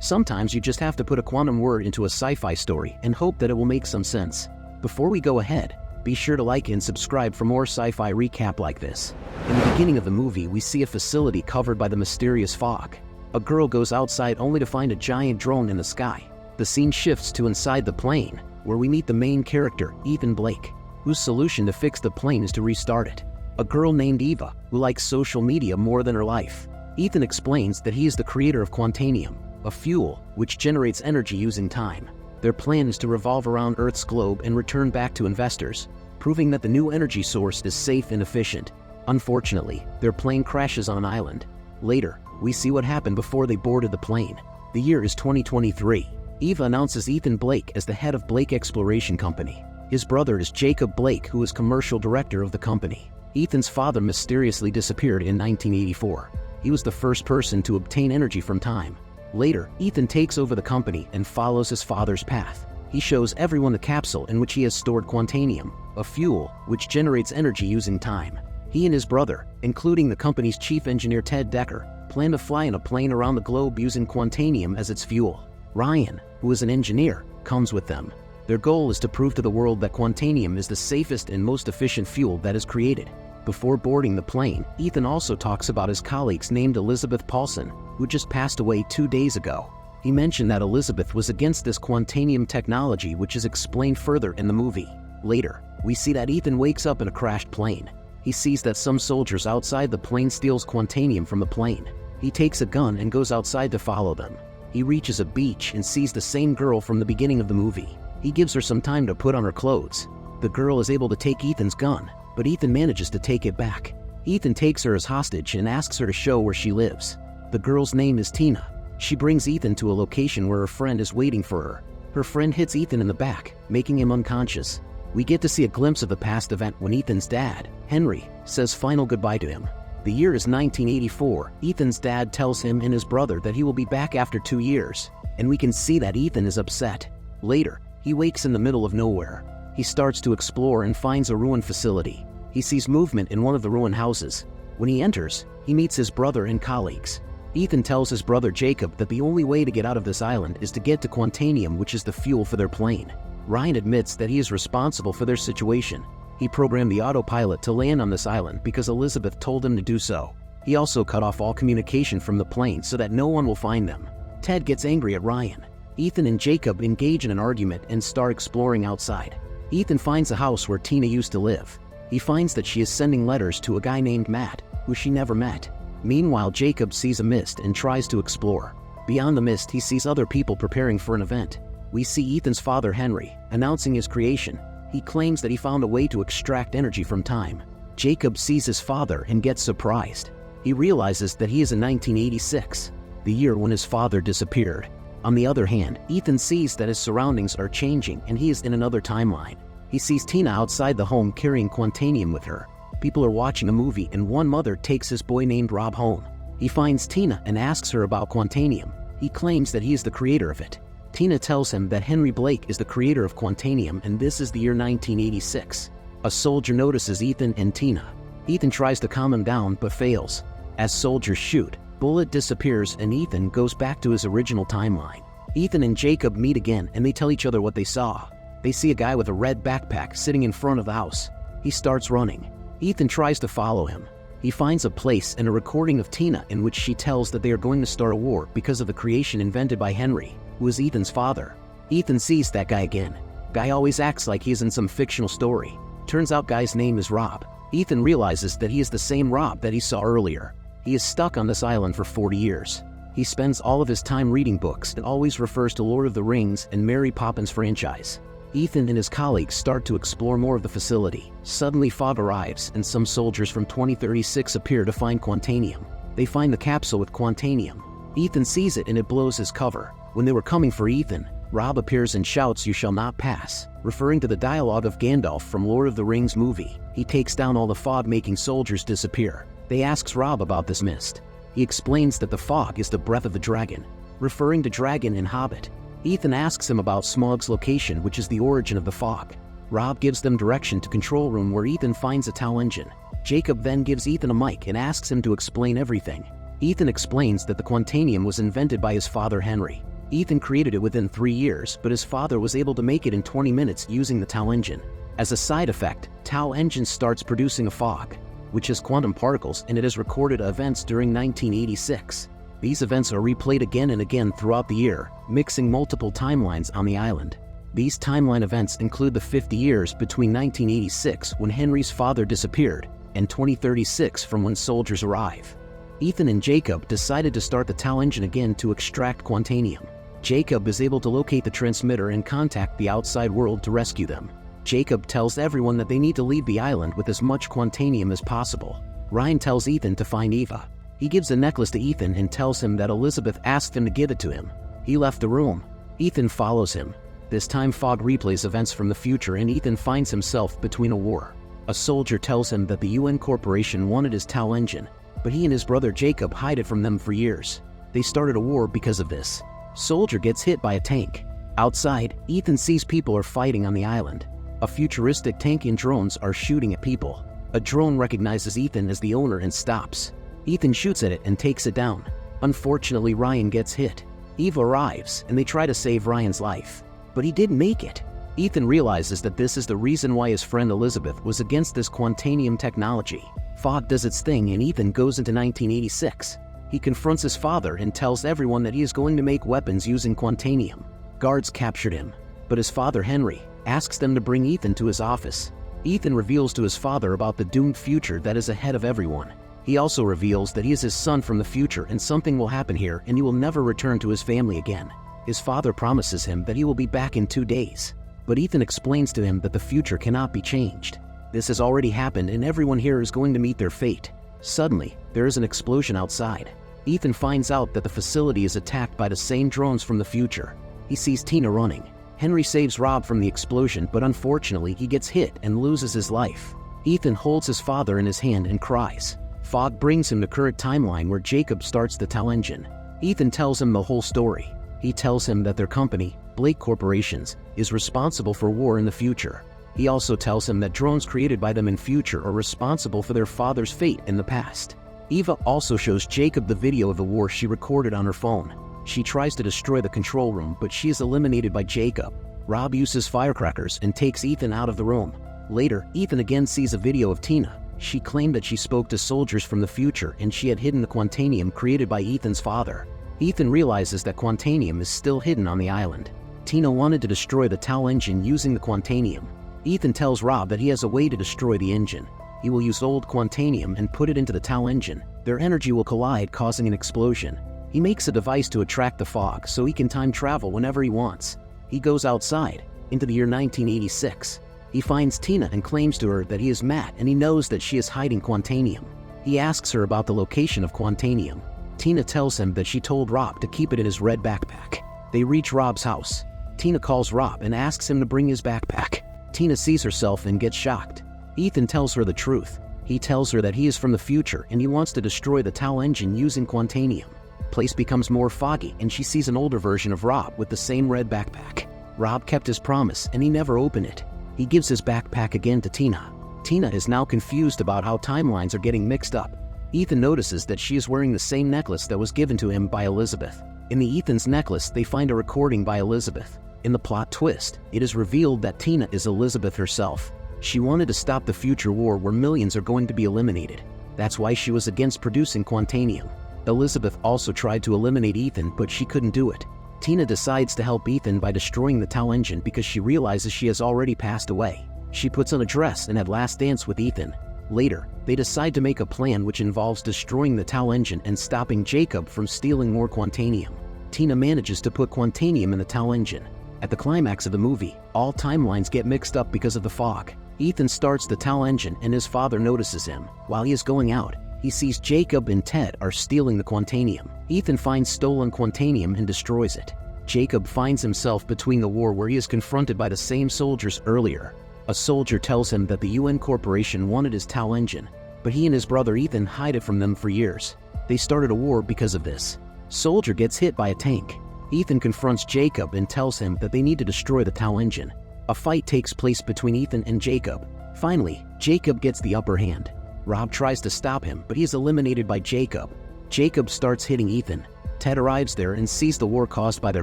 Sometimes you just have to put a quantum word into a sci-fi story and hope that it will make some sense. Before we go ahead, be sure to like and subscribe for more sci-fi recap like this. In the beginning of the movie, we see a facility covered by the mysterious fog. A girl goes outside only to find a giant drone in the sky. The scene shifts to inside the plane, where we meet the main character, Ethan Blake, whose solution to fix the plane is to restart it. A girl named Eva, who likes social media more than her life. Ethan explains that he is the creator of Quantanium, a fuel which generates energy using time. Their plan is to revolve around Earth's globe and return back to investors, proving that the new energy source is safe and efficient. Unfortunately, their plane crashes on an island. Later, we see what happened before they boarded the plane. The year is 2023. Eva announces Ethan Blake as the head of Blake Exploration Company. His brother is Jacob Blake, who is commercial director of the company. Ethan's father mysteriously disappeared in 1984. He was the first person to obtain energy from time. Later, Ethan takes over the company and follows his father's path. He shows everyone the capsule in which he has stored Quantanium, a fuel which generates energy using time. He and his brother, including the company's chief engineer Ted Decker, plan to fly in a plane around the globe using Quantanium as its fuel. Ryan, who is an engineer, comes with them. Their goal is to prove to the world that Quantanium is the safest and most efficient fuel that is created. Before boarding the plane, Ethan also talks about his colleagues named Elizabeth Paulson, who just passed away 2 days ago. He mentioned that Elizabeth was against this Quantanium technology, which is explained further in the movie. Later, we see that Ethan wakes up in a crashed plane. He sees that some soldiers outside the plane steals Quantanium from the plane. He takes a gun and goes outside to follow them. He reaches a beach and sees the same girl from the beginning of the movie. He gives her some time to put on her clothes. The girl is able to take Ethan's gun, but Ethan manages to take it back. Ethan takes her as hostage and asks her to show where she lives. The girl's name is Tina. She brings Ethan to a location where her friend is waiting for her. Her friend hits Ethan in the back, making him unconscious. We get to see a glimpse of the past event when Ethan's dad, Henry, says final goodbye to him. The year is 1984. Ethan's dad tells him and his brother that he will be back after 2 years, and we can see that Ethan is upset. Later, he wakes in the middle of nowhere. He starts to explore and finds a ruined facility. He sees movement in one of the ruined houses. When he enters, he meets his brother and colleagues. Ethan tells his brother Jacob that the only way to get out of this island is to get to Quantanium, which is the fuel for their plane. Ryan admits that he is responsible for their situation. He programmed the autopilot to land on this island because Elizabeth told him to do so. He also cut off all communication from the plane so that no one will find them. Ted gets angry at Ryan. Ethan and Jacob engage in an argument and start exploring outside. Ethan finds a house where Tina used to live. He finds that she is sending letters to a guy named Matt, who she never met. Meanwhile, Jacob sees a mist and tries to explore. Beyond the mist, he sees other people preparing for an event. We see Ethan's father, Henry, announcing his creation. He claims that he found a way to extract energy from time. Jacob sees his father and gets surprised. He realizes that he is in 1986, the year when his father disappeared. On the other hand, Ethan sees that his surroundings are changing and he is in another timeline. He sees Tina outside the home carrying Quantanium with her. People are watching a movie and one mother takes his boy named Rob home. He finds Tina and asks her about Quantanium. He claims that he is the creator of it. Tina tells him that Henry Blake is the creator of Quantanium and this is the year 1986. A soldier notices Ethan and Tina. Ethan tries to calm him down but fails. As soldiers shoot, Bullet disappears and Ethan goes back to his original timeline. Ethan and Jacob meet again and they tell each other what they saw. They see a guy with a red backpack sitting in front of the house. He starts running. Ethan tries to follow him. He finds a place and a recording of Tina in which she tells that they are going to start a war because of the creation invented by Henry, who is Ethan's father. Ethan sees that guy again. Guy always acts like he is in some fictional story. Turns out guy's name is Rob. Ethan realizes that he is the same Rob that he saw earlier. He is stuck on this island for 40 years. He spends all of his time reading books and always refers to Lord of the Rings and Mary Poppins franchise. Ethan and his colleagues start to explore more of the facility. Suddenly fog arrives and some soldiers from 2036 appear to find Quantanium. They find the capsule with Quantanium. Ethan sees it and it blows his cover. When they were coming for Ethan, Rob appears and shouts, "You shall not pass," referring to the dialogue of Gandalf from Lord of the Rings movie. He takes down all the fog, making soldiers disappear. They asks Rob about this mist. He explains that the fog is the breath of the dragon, referring to dragon in Hobbit. Ethan asks him about Smaug's location, which is the origin of the fog. Rob gives them direction to control room where Ethan finds a Tau engine. Jacob then gives Ethan a mic and asks him to explain everything. Ethan explains that the Quantanium was invented by his father Henry. Ethan created it within 3 years, but his father was able to make it in 20 minutes using the Tau engine. As a side effect, Tau engine starts producing a fog, which is quantum particles, and it has recorded events during 1986. These events are replayed again and again throughout the year, mixing multiple timelines on the island. These timeline events include the 50 years between 1986, when Henry's father disappeared, and 2036 from when soldiers arrive. Ethan and Jacob decided to start the Tau engine again to extract quantanium. Jacob is able to locate the transmitter and contact the outside world to rescue them. Jacob tells everyone that they need to leave the island with as much quantanium as possible. Ryan tells Ethan to find Eva. He gives the necklace to Ethan and tells him that Elizabeth asked him to give it to him. He left the room. Ethan follows him. This time Fogg replays events from the future and Ethan finds himself between a war. A soldier tells him that the UN Corporation wanted his Tau engine, but he and his brother Jacob hide it from them for years. They started a war because of this. Soldier gets hit by a tank. Outside, Ethan sees people are fighting on the island. A futuristic tank and drones are shooting at people. A drone recognizes Ethan as the owner and stops. Ethan shoots at it and takes it down. Unfortunately, Ryan gets hit. Eve arrives and they try to save Ryan's life, but he didn't make it. Ethan realizes that this is the reason why his friend Elizabeth was against this quantanium technology. Fogg does its thing and Ethan goes into 1986. He confronts his father and tells everyone that he is going to make weapons using quantanium. Guards captured him, but his father Henry asks them to bring Ethan to his office. Ethan reveals to his father about the doomed future that is ahead of everyone. He also reveals that he is his son from the future and something will happen here and he will never return to his family again. His father promises him that he will be back in 2 days. But Ethan explains to him that the future cannot be changed. This has already happened and everyone here is going to meet their fate. Suddenly, there is an explosion outside. Ethan finds out that the facility is attacked by the same drones from the future. He sees Tina running. Henry saves Rob from the explosion, but unfortunately he gets hit and loses his life. Ethan holds his father in his hand and cries. Fogg brings him to current timeline where Jacob starts the Tau engine. Ethan tells him the whole story. He tells him that their company, Blake Corporations, is responsible for war in the future. He also tells him that drones created by them in future are responsible for their father's fate in the past. Eva also shows Jacob the video of the war she recorded on her phone. She tries to destroy the control room, but she is eliminated by Jacob. Rob uses firecrackers and takes Ethan out of the room. Later, Ethan again sees a video of Tina. She claimed that she spoke to soldiers from the future and she had hidden the quantanium created by Ethan's father. Ethan realizes that quantanium is still hidden on the island. Tina wanted to destroy the Tau engine using the quantanium. Ethan tells Rob that he has a way to destroy the engine. He will use old quantanium and put it into the Tau engine. Their energy will collide, causing an explosion. He makes a device to attract the fog so he can time travel whenever he wants. He goes outside, into the year 1986. He finds Tina and claims to her that he is Matt and he knows that she is hiding quantanium. He asks her about the location of quantanium. Tina tells him that she told Rob to keep it in his red backpack. They reach Rob's house. Tina calls Rob and asks him to bring his backpack. Tina sees herself and gets shocked. Ethan tells her the truth. He tells her that he is from the future and he wants to destroy the Tau engine using quantanium. Place becomes more foggy and she sees an older version of Rob with the same red backpack. Rob kept his promise and he never opened it. He gives his backpack again to Tina. Tina is now confused about how timelines are getting mixed up. Ethan notices that she is wearing the same necklace that was given to him by Elizabeth. In the Ethan's necklace, they find a recording by Elizabeth. In the plot twist, it is revealed that Tina is Elizabeth herself. She wanted to stop the future war where millions are going to be eliminated. That's why she was against producing quantanium. Elizabeth also tried to eliminate Ethan, but she couldn't do it. Tina decides to help Ethan by destroying the Tau engine because she realizes she has already passed away. She puts on a dress and had last dance with Ethan. Later, they decide to make a plan which involves destroying the Tau engine and stopping Jacob from stealing more quantanium. Tina manages to put quantanium in the Tau engine. At the climax of the movie, all timelines get mixed up because of the fog. Ethan starts the Tau engine and his father notices him. While he is going out, he sees Jacob and Ted are stealing the quantanium. Ethan finds stolen quantanium and destroys it. Jacob finds himself between the war where he is confronted by the same soldiers earlier. A soldier tells him that the UN Corporation wanted his Tau engine, but he and his brother Ethan hide it from them for years. They started a war because of this. Soldier gets hit by a tank. Ethan confronts Jacob and tells him that they need to destroy the Tau engine. A fight takes place between Ethan and Jacob. Finally, Jacob gets the upper hand. Rob tries to stop him, but he is eliminated by Jacob. Jacob starts hitting Ethan. Ted arrives there and sees the war caused by their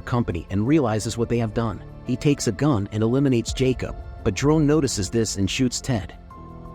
company and realizes what they have done. He takes a gun and eliminates Jacob, but Drone notices this and shoots Ted.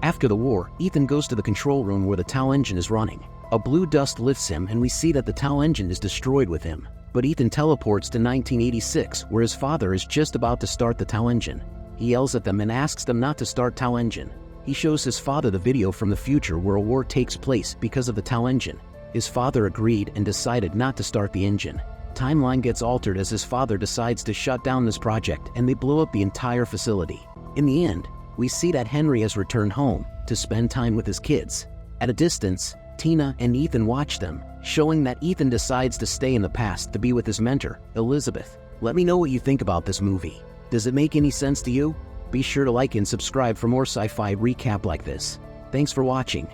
After the war, Ethan goes to the control room where the TAL engine is running. A blue dust lifts him and we see that the TAL engine is destroyed with him. But Ethan teleports to 1986, where his father is just about to start the TAL engine. He yells at them and asks them not to start TAL engine. He shows his father the video from the future where a war takes place because of the TAL engine. His father agreed and decided not to start the engine. Timeline gets altered as his father decides to shut down this project and they blow up the entire facility. In the end, we see that Henry has returned home to spend time with his kids. At a distance, Tina and Ethan watch them, showing that Ethan decides to stay in the past to be with his mentor, Elizabeth. Let me know what you think about this movie. Does it make any sense to you? Be sure to like and subscribe for more sci-fi recap like this. Thanks for watching.